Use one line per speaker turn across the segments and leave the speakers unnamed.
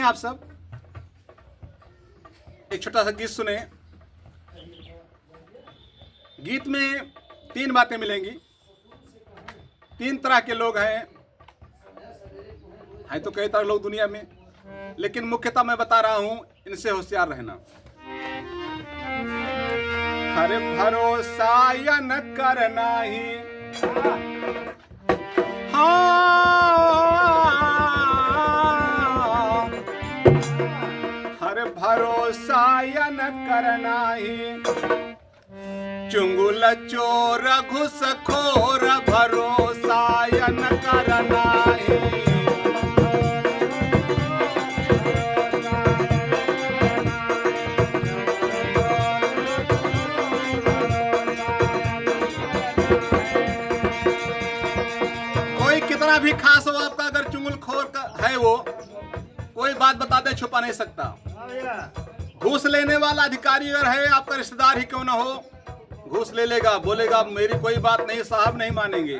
आप सब एक छोटा सा गीत सुने। गीत में 3 बातें मिलेंगी। 3 तरह के लोग हैं तो कई तरह लोग दुनिया में, लेकिन मुख्यतः मैं बता रहा हूं, इनसे होशियार रहना। हर भरोसा या न करना ही, हर भरोसा या न करना ही, चुंगुल चोर घुसखोर भरोसा या न करना ही। कोई कितना भी खास हो आपका, अगर चुंगलखोर है वो, कोई बात बताते छुपा नहीं सकता। घूस लेने वाला अधिकारी अगर है, आपका रिश्तेदार ही क्यों ना हो, घूस ले लेगा, बोलेगा मेरी कोई बात नहीं साहब, नहीं मानेंगे।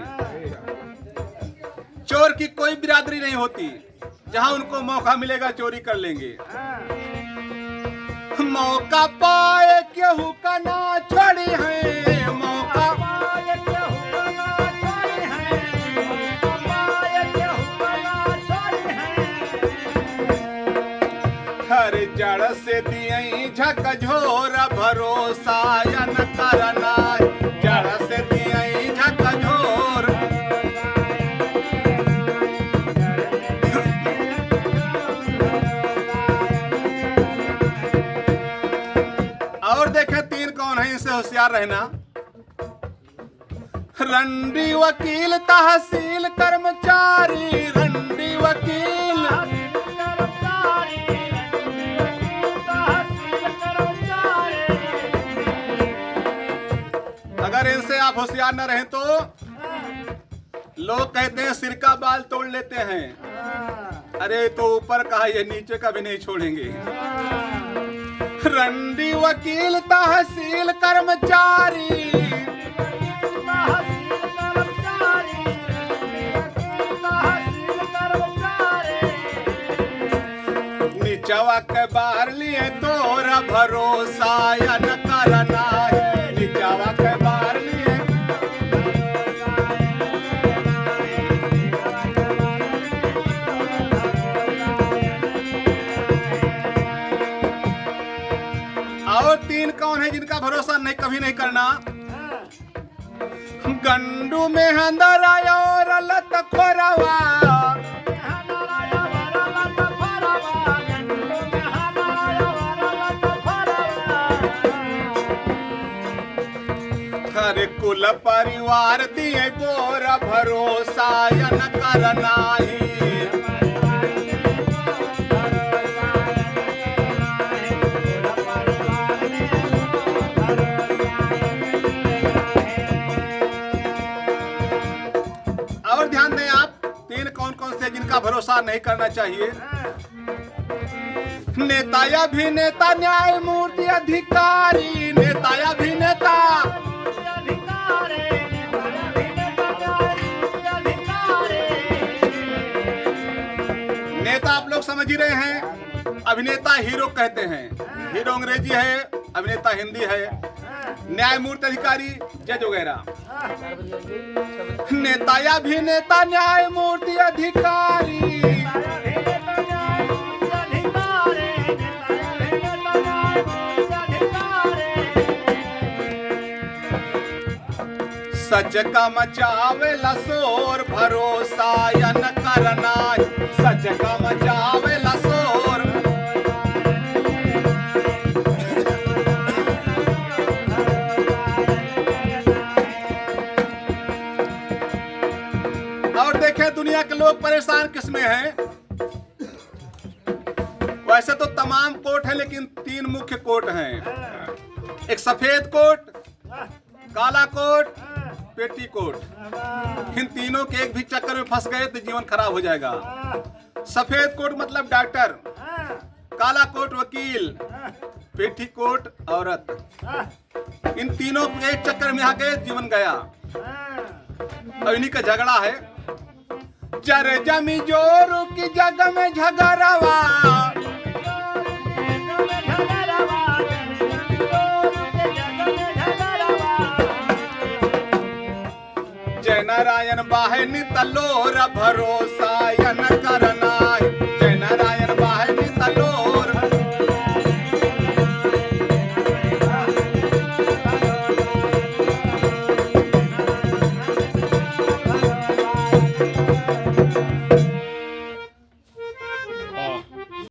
चोर की कोई बिरादरी नहीं होती, जहां उनको मौका मिलेगा चोरी कर लेंगे। मौका पाए केहू का ना छोड़ी है, मौका पाए केहू का ना छोड़ी है, मौका पाए केहू का ना छोड़ी है। हर जड़ से दियई झकझोर भरोसा या न करना, जड़ से दियई झकझोर। और देखें 3 कौन है, इनसे होशियार रहना। रंडी वकील तहसील कर्मचारी, रंडी वकील अगर इनसे आप होशियार न रहें तो लोग कहते हैं सिर का बाल तोड़ लेते हैं। अरे तो ऊपर का ये नीचे का भी नहीं छोड़ेंगे। रंडी वकील तहसील कर्मचारी, निचवा के बाहर लिए तोरा भरोसा या न करना, निचवा के बाहर लिए। और 3 कौन है जिनका भरोसा नहीं, कभी नहीं करना। गंडू में अंदर आया और लत खोरवा, हर कुल परिवार दिए बोरा भरोसा या न करना ही। और ध्यान दें आप, 3 कौन कौन से जिनका भरोसा नहीं करना चाहिए। नेता अभिनेता न्यायमूर्ति अधिकारी, नेता अभिनेता, नेता आप लोग समझ ही रहे हैं। अभिनेता हीरो कहते हैं, हीरो अंग्रेजी है, अभिनेता हिंदी है। न्यायमूर्ति अधिकारी जज वगैरह। नेता अभिनेता न्यायमूर्ति अधिकारी, सच का मचावेला शोर भरोसा या न करना, सच का मचावेला शोर। और देखें दुनिया के लोग परेशान किसमें हैं। वैसे तो तमाम कोट है, लेकिन 3 मुख्य कोट हैं। एक सफेद कोट, काला कोट, पेटी कोट। इन तीनों के एक भी चक्कर में फंस गए तो जीवन खराब हो जाएगा। सफेद कोट मतलब डॉक्टर, काला कोट वकील, पेटी कोट औरत। इन तीनों के एक चक्कर में आ गए, जीवन गया। अब इन्हीं का झगड़ा है। जर जमी जोरू की जग में झगड़वा, जय नारायण बाहे नितलोर भरोसा।